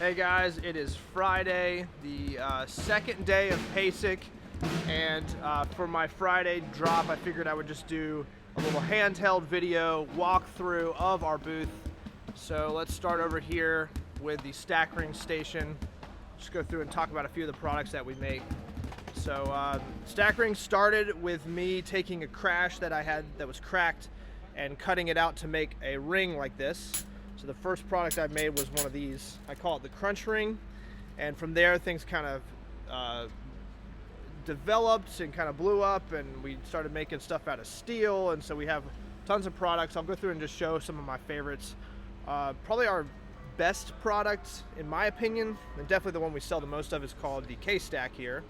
Hey guys, it is Friday, the second day of PASIC, and for my Friday drop I figured I would just do a little handheld video walkthrough of our booth. So let's start over here with the stack ring station. Just go through and talk about a few of the products that we make. So stack ring started with me taking a crash that I had that was cracked and cutting it out to make a ring like this. So the first product I made was one of these. I call it the crunch ring, and from there things kind of developed and kind of blew up, and we started making stuff out of steel, and so we have tons of products. I'll go through and just show some of my favorites. Probably our best product, in my opinion, and definitely the one we sell the most of, is called the K-Stack here.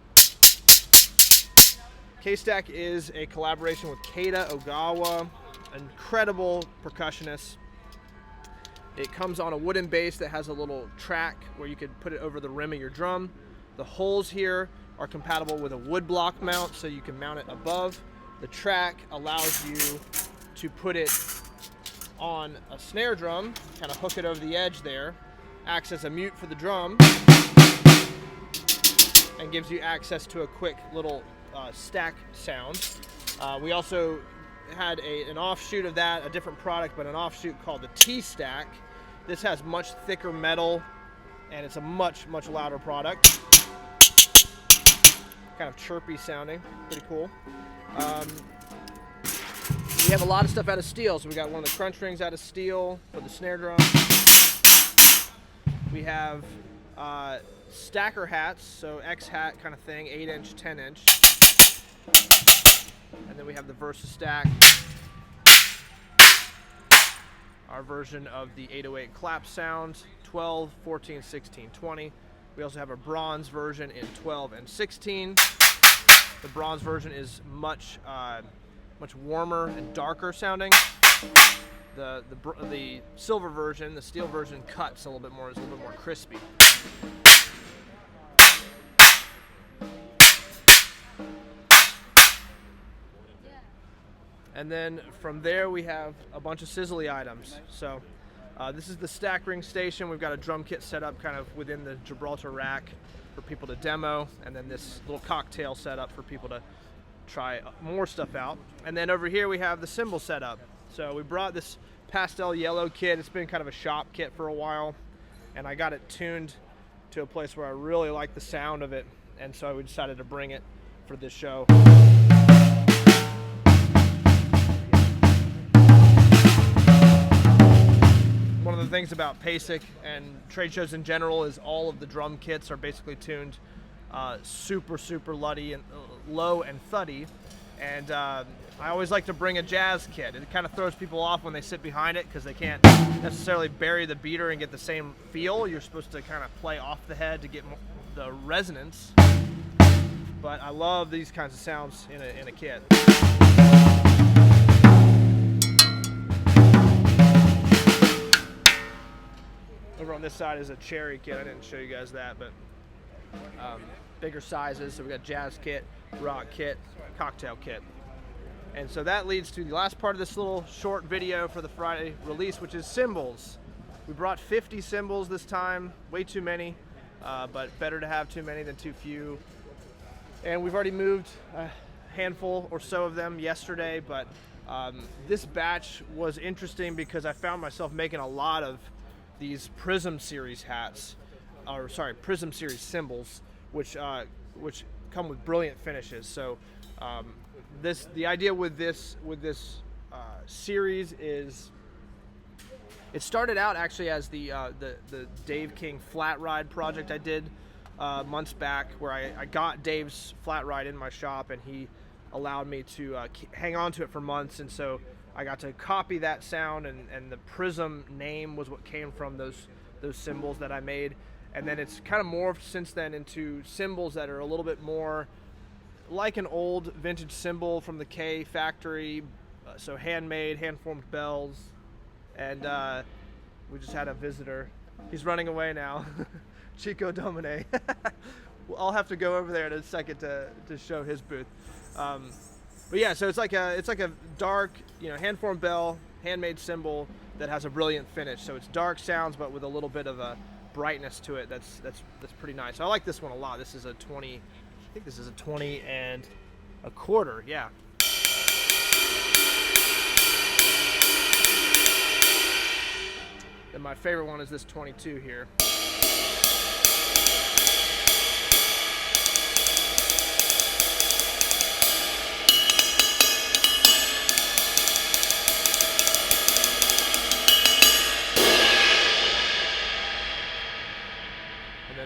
K-Stack is a collaboration with Keita Ogawa, an incredible percussionist. It comes on a wooden base that has a little track where you could put it over the rim of your drum. The holes here are compatible with a wood block mount, so you can mount it above. The track allows you to put it on a snare drum, kind of hook it over the edge there, acts as a mute for the drum, and gives you access to a quick little stack sound. We also had an offshoot of that, a different product, but an offshoot called the T-Stack. This has much thicker metal, and it's a much louder product. Kind of chirpy sounding, pretty cool. We have a lot of stuff out of steel, so we got one of the crunch rings out of steel for the snare drum. We have stacker hats, so X hat kind of thing, 8-inch, 10-inch. And then we have the Versa Stack, our version of the 808 clap sound, 12, 14, 16, 20. We also have a bronze version in 12 and 16. The bronze version is much warmer and darker sounding. The silver version, the steel version, cuts a little bit more, is a little bit more crispy. And then from there we have a bunch of sizzly items. So this is the stack ring station. We've got a drum kit set up kind of within the Gibraltar rack for people to demo, and then this little cocktail setup for people to try more stuff out. And then over here we have the cymbal setup. So we brought this pastel yellow kit. It's been kind of a shop kit for a while, and I got it tuned to a place where I really like the sound of it, and so we decided to bring it for this show. One of the things about PASIC and trade shows in general is all of the drum kits are basically tuned super luddy and low and thuddy, and I always like to bring a jazz kit. It kind of throws people off when they sit behind it because they can't necessarily bury the beater and get the same feel. You're supposed to kind of play off the head to get the resonance, but I love these kinds of sounds in a kit. Over on this side is a cherry kit. I didn't show you guys that, but bigger sizes. So we got jazz kit, rock kit, cocktail kit. And so that leads to the last part of this little short video for the Friday release, which is cymbals. We brought 50 cymbals this time, way too many, but better to have too many than too few. And we've already moved a handful or so of them yesterday, but this batch was interesting because I found myself making a lot of these Prism Series hats, or sorry, Prism Series cymbals, which come with brilliant finishes. So the idea with this series is, it started out actually as the Dave King flat ride project I did months back, where I got Dave's flat ride in my shop, and he allowed me to hang on to it for months, and so I got to copy that sound, and the Prism name was what came from those cymbals that I made. And then it's kind of morphed since then into cymbals that are a little bit more like an old vintage cymbal from the K factory, so handmade, hand-formed bells. And we just had a visitor. He's running away now. Chico Domine. I'll have to go over there in a second to show his booth. But yeah, so it's like a dark, hand-formed bell, handmade cymbal that has a brilliant finish. So it's dark sounds, but with a little bit of a brightness to it that's pretty nice. I like this one a lot. This is a 20, I think this is a 20 and a quarter, yeah. And my favorite one is this 22 here.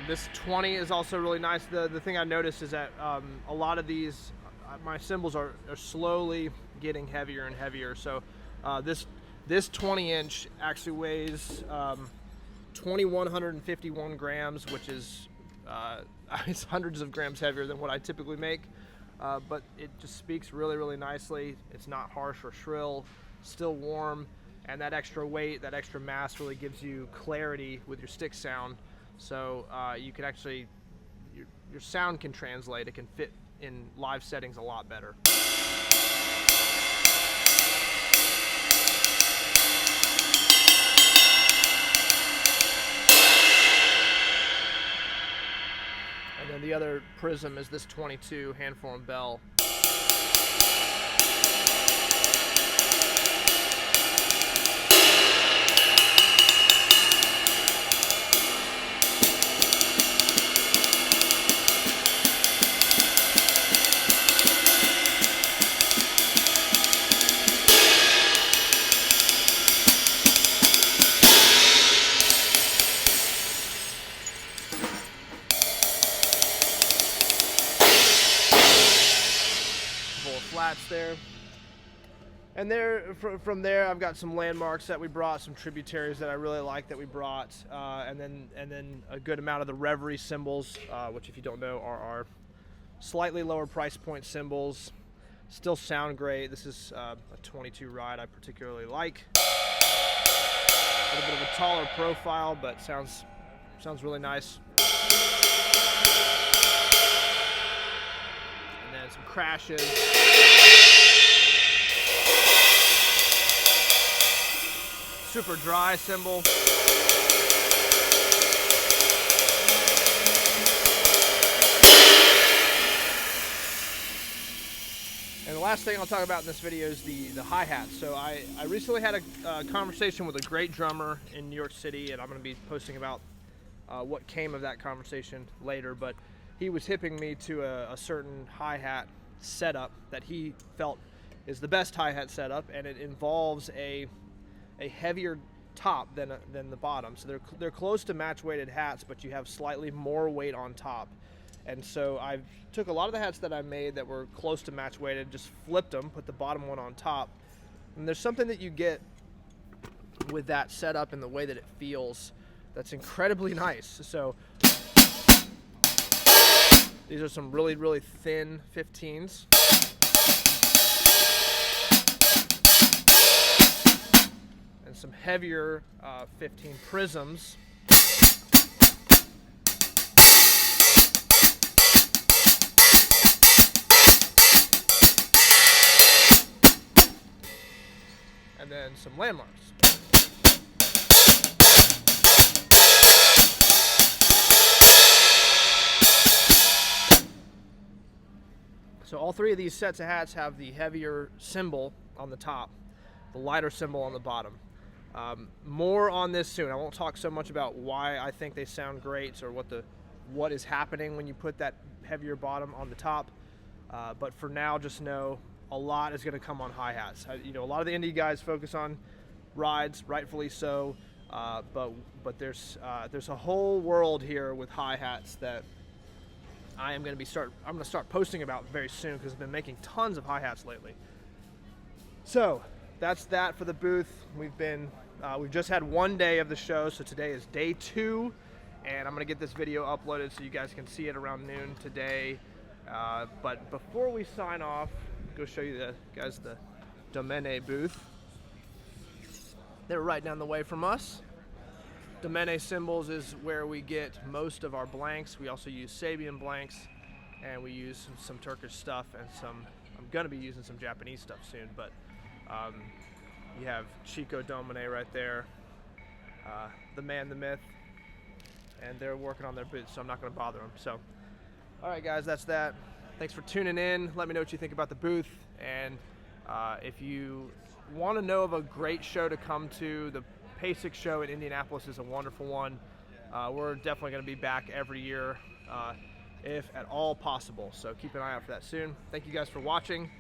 This 20 is also really nice. The thing I noticed is that a lot of these, my cymbals are slowly getting heavier and heavier. So this 20-inch actually weighs 2,151 grams, which is it's hundreds of grams heavier than what I typically make. But it just speaks really, really nicely. It's not harsh or shrill, still warm, and that extra weight, that extra mass really gives you clarity with your stick sound. So you can actually, your sound can translate. It can fit in live settings a lot better. And then the other prism is this 22 hand-formed bell. Flats there, and there from there I've got some landmarks that we brought, some tributaries that I really like that we brought, and then a good amount of the Reverie cymbals, which if you don't know are our slightly lower price point cymbals. Still sound great. This is a 22 ride I particularly like. A little bit of a taller profile, but sounds really nice. And then some crashes. Super dry cymbal. And the last thing I'll talk about in this video is the hi-hats. So I recently had a conversation with a great drummer in New York City, and I'm going to be posting about what came of that conversation later, but he was hipping me to a certain hi-hat setup that he felt is the best hi-hat setup, and it involves a heavier top than the bottom. So they're close to match weighted hats, but you have slightly more weight on top. And so I took a lot of the hats that I made that were close to match weighted, just flipped them, put the bottom one on top. And there's something that you get with that setup and the way that it feels that's incredibly nice. So these are some really, really thin 15s. And some heavier 15 prisms. And then some landmarks. So all three of these sets of hats have the heavier cymbal on the top, the lighter cymbal on the bottom. More on this soon. I won't talk so much about why I think they sound great or what is happening when you put that heavier bottom on the top. But for now, just know a lot is going to come on hi-hats. You know, a lot of the indie guys focus on rides, rightfully so. But there's a whole world here with hi-hats that I'm going to start posting about very soon, because I've been making tons of hi-hats lately. So that's that for the booth. We've just had one day of the show, so today is day 2, and I'm going to get this video uploaded so you guys can see it around noon today. But before we sign off, go show you the Domene booth. They're right down the way from us. Domene cymbals is where we get most of our blanks. We also use Sabian blanks, and we use some Turkish stuff and I'm gonna be using some Japanese stuff soon, but you have Chico Domene right there, the man, the myth, and they're working on their booth, so I'm not going to bother them. So, all right, guys, that's that. Thanks for tuning in. Let me know what you think about the booth, and if you want to know of a great show to come to, the PASIC show in Indianapolis is a wonderful one. We're definitely going to be back every year, if at all possible. So keep an eye out for that soon. Thank you guys for watching.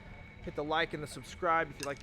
Hit the like and the subscribe if you like the video.